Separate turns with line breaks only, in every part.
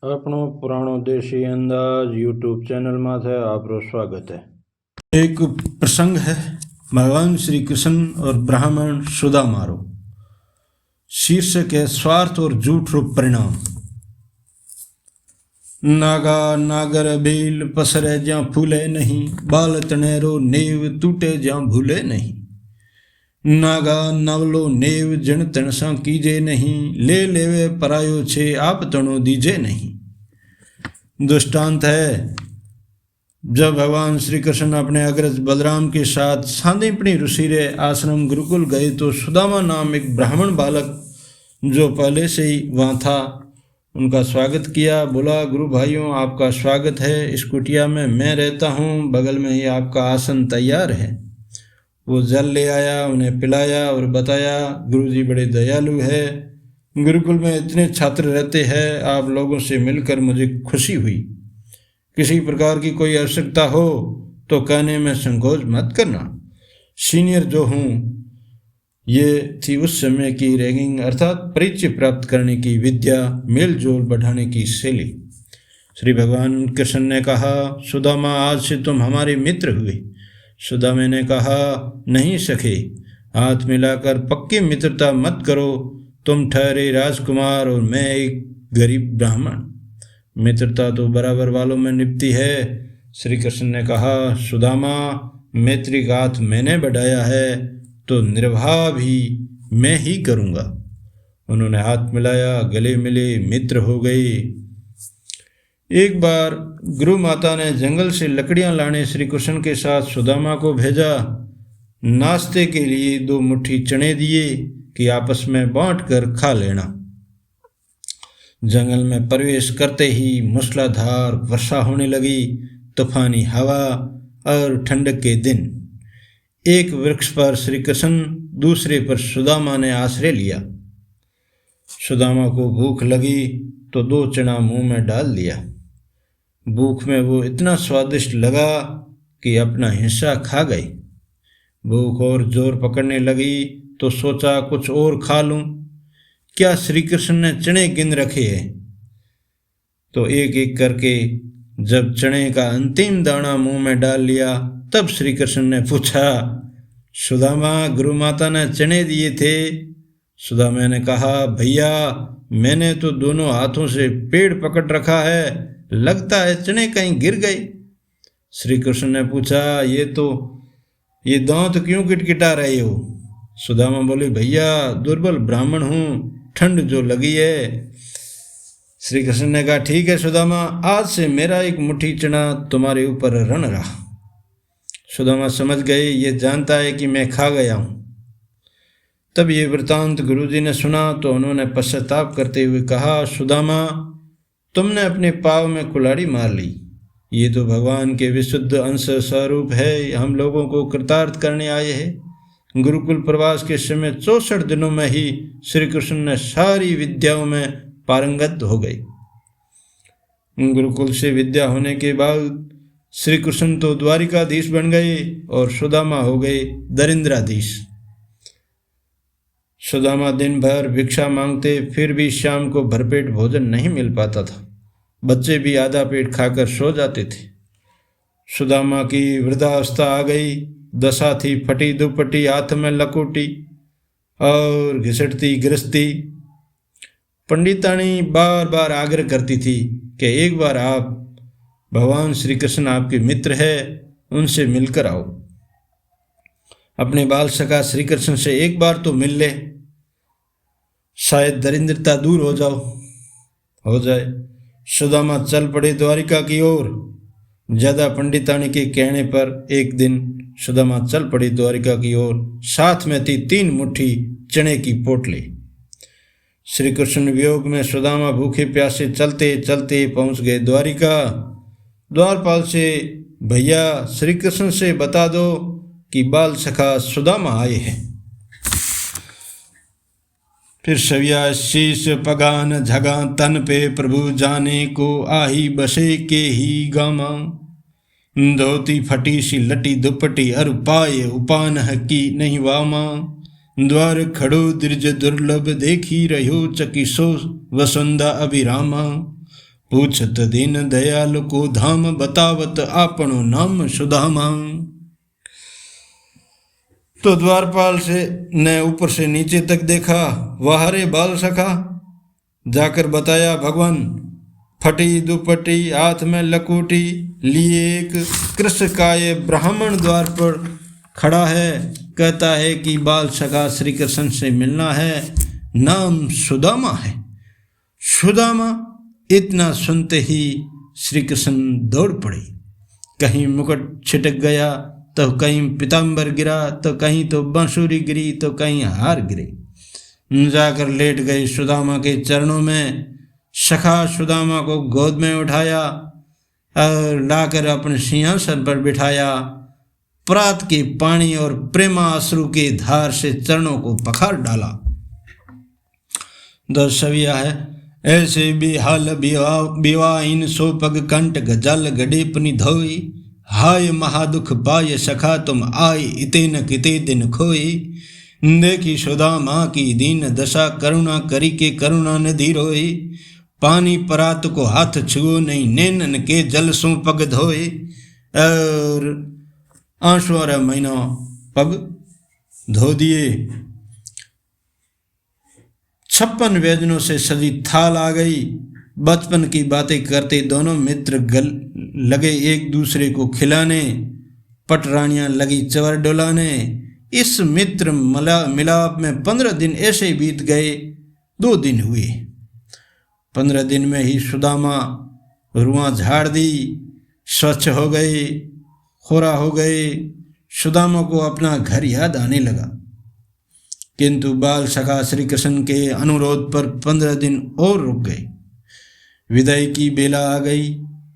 આપણો પુરાણો દેશી અંદાજ यूट्यूब चैनल माथे आपरो स्वागत है।
एक प्रसंग है भगवान श्री कृष्ण और ब्राह्मण सुदामारो। शीर्षक है स्वार्थ और झूठ रूप परिणाम। नागा नागर बेल पसरे ज्यां फूले नहीं, बाल तनेरो नेव टूटे ज्यां भूले नहीं। नागा नवलो नेव जन तणसा कीजे नहीं, ले लेवे परायो छे आप तणो दीजे नहीं। दृष्टांत है, जब भगवान श्री कृष्ण अपने अग्रज बलराम के साथ सांदीपनी ऋषि रे आश्रम गुरुकुल गए तो सुदामा नाम एक ब्राह्मण बालक जो पहले से ही वहाँ था उनका स्वागत किया। बोला, गुरु भाइयों आपका स्वागत है, इस कुटिया में मैं रहता हूँ, बगल में ही आपका आसन तैयार है। वो जल ले आया, उन्हें पिलाया और बताया, गुरुजी बड़े दयालु है, गुरुकुल में इतने छात्र रहते हैं, आप लोगों से मिलकर मुझे खुशी हुई। किसी प्रकार की कोई आवश्यकता हो तो कहने में संकोच मत करना। सीनियर जो हूँ, ये थी उस समय की रैगिंग अर्थात परिचय प्राप्त करने की विद्या, मेल जोल बढ़ाने की शैली। श्री भगवान कृष्ण ने कहा, सुदामा आज से तुम हमारे मित्र हुए। सुदामा ने कहा, नहीं सखे, हाथ मिलाकर पक्की मित्रता मत करो, तुम ठहरे राजकुमार और मैं एक गरीब ब्राह्मण, मित्रता तो बराबर वालों में निपटी है। श्री कृष्ण ने कहा, सुदामा मैत्री का हाथ मैंने बढ़ाया है तो निर्वाह भी मैं ही करूँगा। उन्होंने हाथ मिलाया, गले मिले, मित्र हो गए। एक बार गुरु माता ने जंगल से लकड़ियां लाने श्री कृष्ण के साथ सुदामा को भेजा। नाश्ते के लिए 2 मुट्ठी चने दिए कि आपस में बांट कर खा लेना। जंगल में प्रवेश करते ही मूसलाधार वर्षा होने लगी। तूफानी हवा और ठंडक के दिन। एक वृक्ष पर श्री कृष्ण, दूसरे पर सुदामा ने आश्रय लिया। सुदामा को भूख लगी तो 2 चना मुंह में डाल दिया। भूख में वो इतना स्वादिष्ट लगा कि अपना हिस्सा खा गई। भूख और जोर पकड़ने लगी तो सोचा कुछ और खा लूं। क्या श्री कृष्ण ने चने गिन रखे हैं? तो एक एक करके जब चने का अंतिम दाना मुंह में डाल लिया तब श्री कृष्ण ने पूछा, सुदामा गुरु माता ने चने दिए थे? सुदामा ने कहा, भैया मैंने तो दोनों हाथों से पेड़ पकड़ रखा है, लगता है चने कहीं गिर गए। श्री कृष्ण ने पूछा, ये दांत क्यों किटकिटा रहे हो? सुदामा बोले, भैया दुर्बल ब्राह्मण हूँ, ठंड जो लगी है। श्री कृष्ण ने कहा, ठीक है सुदामा, आज से मेरा एक मुट्ठी चना तुम्हारे ऊपर रण रहा। सुदामा समझ गए ये जानता है कि मैं खा गया हूँ। तब ये वृतांत गुरुजी ने सुना तो उन्होंने पश्चाताप करते हुए कहा, सुदामा तुमने अपने पाँव में कुल्हाड़ी मार ली। ये तो भगवान के विशुद्ध अंश स्वरूप है, हम लोगों को कृतार्थ करने आए हैं। गुरुकुल प्रवास के समय 64 दिनों में ही श्री कृष्ण ने सारी विद्याओं में पारंगत हो गए। गुरुकुल से विद्या होने के बाद श्री कृष्ण तो द्वारिकाधीश बन गए और सुदामा हो गए दरिद्राधीश। सुदामा दिन भर भिक्षा मांगते, फिर भी शाम को भरपेट भोजन नहीं मिल पाता था। बच्चे भी आधा पेट खाकर सो जाते थे। सुदामा की वृद्धावस्था आ गई। दशा थी फटी दुपट्टी, हाथ में लकोटी और घिसटती गृहस्थी। पंडितानी बार बार आग्रह करती थी कि एक बार आप, भगवान श्री कृष्ण आपके मित्र है, उनसे मिलकर आओ। अपने बाल सखा श्री कृष्ण से एक बार तो मिल ले, शायद दरिद्रता दूर हो जाए। सुदामा चल पड़े द्वारिका की ओर। ज्यादा पंडितानी के कहने पर एक दिन सुदामा चल पड़ी द्वारिका की ओर। साथ में थी 3 मुट्ठी चने की पोटली। श्री कृष्ण वियोग में सुदामा भूखे प्यासे चलते चलते पहुंच गए द्वारिका। द्वारपाल से, भैया श्री कृष्ण से बता दो कि बाल सखा सुदामा आए हैं। फिर सविया शीश पगान झगा तन पे प्रभु जाने को, आही बसे के ही गामा। धोती फटी सी लटी दुपटी, अरु पाए उपान की नहीं वामा। द्वार खड़ो दृज दुर्लभ, देखी रहो चकिसो वसुंदा अभिरामा। पूछत दीन दयाल को धाम, बतावत आपनो नाम सुदामा। तो द्वारपाल ने ऊपर से नीचे तक देखा, वाह रे बाल सखा। जाकर बताया भगवान, फटी दुपट्टी हाथ में लकोटी लिए एक कृष्णकाय ब्राह्मण द्वार पर खड़ा है, कहता है कि बाल सखा श्री कृष्ण से मिलना है, नाम सुदामा है। सुदामा इतना सुनते ही श्री कृष्ण दौड़ पड़े। कहीं मुकुट छिटक गया तो कहीं पीताम्बर गिरा, तो कहीं तो बांसुरी गिरी, तो कहीं हार गिरे। जाकर लेट गए सुदामा के चरणों में। सखा सुदामा को गोद में उठाया और लाकर अपने सिंहासन पर बिठाया। प्रात के पानी और प्रेमाश्रु के धार से चरणों को पखार डाला। दर्शविया है, ऐसे बिहाल विवाह इन सो पग कंठ गजल गडेपनि धोई, हाय महादुख पाय सखा तुम आए, इते न किते दिन खोई। देखी सुदामा की दीन दशा, करुणा करी के करुणा निधि रोई। पानी परात को हाथ छुओ नहीं, नैनन के जल सो पग धोए। और आंसुओं रे महीना पग धो दिए। 56 व्यंजनों से सजी थाल आ गई। बचपन की बातें करते दोनों मित्र लगे एक दूसरे को खिलाने। पटरानियां लगी चवर डुलाने। इस मित्र मिलाप में 15 दिन ऐसे बीत गए। 2 दिन हुए। 15 दिन में ही सुदामा रुआं झाड़ दी, स्वच्छ हो गए, खोरा हो गए। सुदामा को अपना घर याद आने लगा। किंतु बाल सखा श्री कृष्ण के अनुरोध पर 15 दिन और रुक गए। विदाई की बेला आ गई।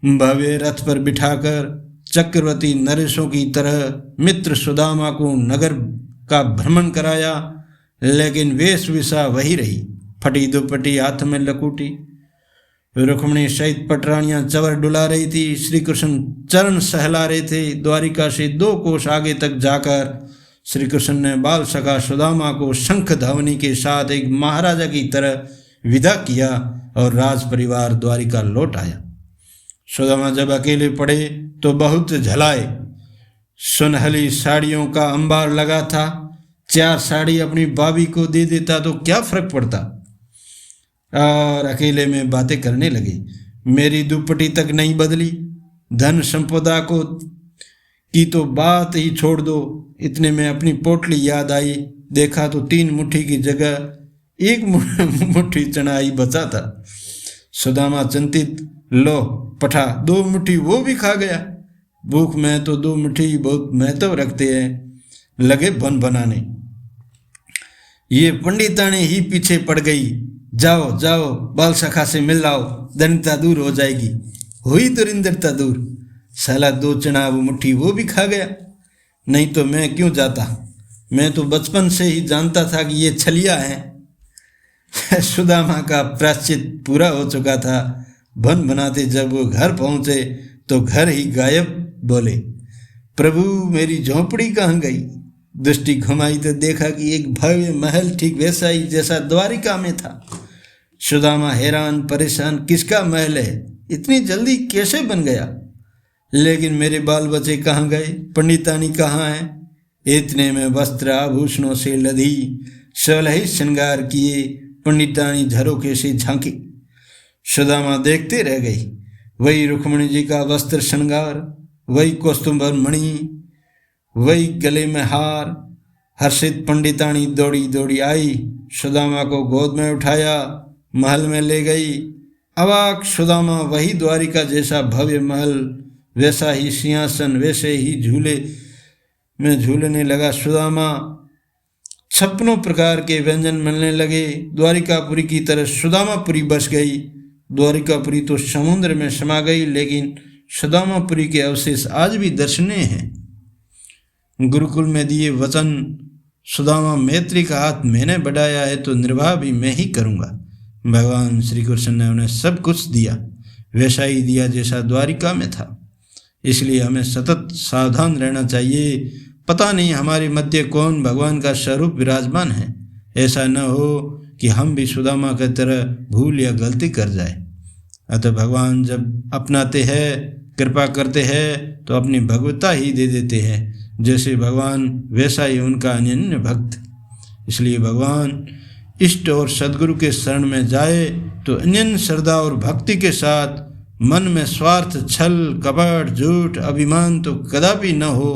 भव्य रथ पर बिठाकर चक्रवर्ती नरेशों की तरह मित्र सुदामा को नगर का भ्रमण कराया, लेकिन वेशभूषा वही रही। फटी दुपट्टी, हाथ में लकूटी। रुक्मिणी सहित पटरानियां चवर डुला रही थी। श्री कृष्ण चरण सहला रहे थे। द्वारिका से 2 कोस आगे तक जाकर श्री कृष्ण ने बाल सखा सुदामा को शंख ध्वनि के साथ एक महाराजा की तरह विदा किया और राज परिवार द्वारिका लौट आया। सुदामा जब अकेले पड़े तो बहुत झलाए। सुनहली साड़ियों का अंबार लगा था। 4 साड़ी अपनी भाभी को दे देता तो क्या फर्क पड़ता। और अकेले में बातें करने लगे। मेरी दुपट्टी तक नहीं बदली, धन संपदा को की तो बात ही छोड़ दो। इतने में अपनी पोटली याद आई। देखा तो 3 मुट्ठी की जगह 1 मुट्ठी चना ही बचा था। सुदामा चिंतित, लो पठा 2 मुट्ठी वो भी खा गया। भूख में तो 2 मुट्ठी बहुत महत्व रखते हैं। लगे बन बनाने। ये पंडितानी ही पीछे पड़ गई। जाओ जाओ बाल सखा से मिल लाओ, दरिद्रता दूर हो जाएगी। हुई तो दरिद्रता दूर। साला 2 चना वो मुट्ठी वो भी खा गया। नहीं तो मैं क्यों जाता। मैं तो बचपन से ही जानता था कि ये छलिया है। सुदामा का प्रायश्चित पूरा हो चुका था। बन बनाते जब वो घर पहुंचे तो घर ही गायब। बोले, प्रभु मेरी झोंपड़ी कहाँ गई। दृष्टि घुमाई तो देखा कि एक भव्य महल ठीक वैसा ही जैसा द्वारिका में था। सुदामा हैरान परेशान, किसका महल है, इतनी जल्दी कैसे बन गया। लेकिन मेरे बाल बच्चे कहाँ गए, पंडितानी कहाँ है। इतने में वस्त्र आभूषणों से लदी, सलही श्रृंगार किए पंडितानी झरोखे से झांकी। सुदामा देखते रह गई। वही रुक्मिणी जी का वस्त्र श्रृंगार, वही कौस्तुंभर मणि, वही गले में हार। हर्षित पंडितानी दौड़ी दौड़ी आई, सुदामा को गोद में उठाया, महल में ले गई। अवाक सुदामा वही द्वारिका जैसा भव्य महल, वैसा ही सिंहासन, वैसे ही झूले में झूलने लगा सुदामा। 56 प्रकार के व्यंजन मिलने लगे। द्वारिकापुरी की तरह सुदामापुरी बस गई। द्वारिकापुरी तो समुद्र में समा गई, लेकिन सुदामापुरी के अवशेष आज भी दर्शनीय हैं। गुरुकुल में दिए वचन सुदामा मैत्री का हाथ मैंने बढ़ाया है तो निर्वाह भी मैं ही करूँगा। भगवान श्री कृष्ण ने उन्हें सब कुछ दिया, वैसा ही दिया जैसा द्वारिका में था। इसलिए हमें सतत सावधान रहना चाहिए। पता नहीं हमारे मध्य कौन भगवान का स्वरूप विराजमान है। ऐसा न हो कि हम भी सुदामा की तरह भूल या गलती कर जाए। अतः भगवान जब अपनाते हैं, कृपा करते हैं, तो अपनी भगवता ही दे देते हैं। जैसे भगवान वैसा ही उनका अनन्य भक्त। इसलिए भगवान इष्ट और सद्गुरु के शरण में जाए तो अनन्य श्रद्धा और भक्ति के साथ मन में स्वार्थ, छल, कपट, झूठ, अभिमान तो कदापि न हो।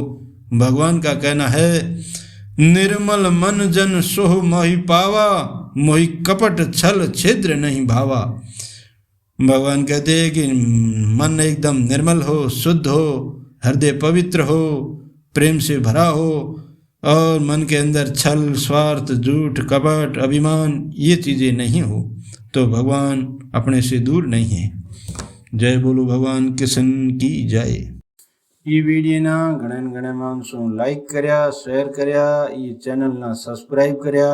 भगवान का कहना है, निर्मल मन जन सोह मोहि पावा, मोहि कपट छल छिद्र नहीं भावा। भगवान कहते हैं कि मन एकदम निर्मल हो, शुद्ध हो, हृदय पवित्र हो, प्रेम से भरा हो और मन के अंदर छल, स्वार्थ, झूठ, कपट, अभिमान ये चीज़ें नहीं हो तो भगवान अपने से दूर नहीं है। जय बोलो भगवान कृष्ण की जय।
ये वीडियो घणे घणे माणसों लाइक कर्या, शेयर कर्या, ये चैनल सब्सक्राइब कर्या।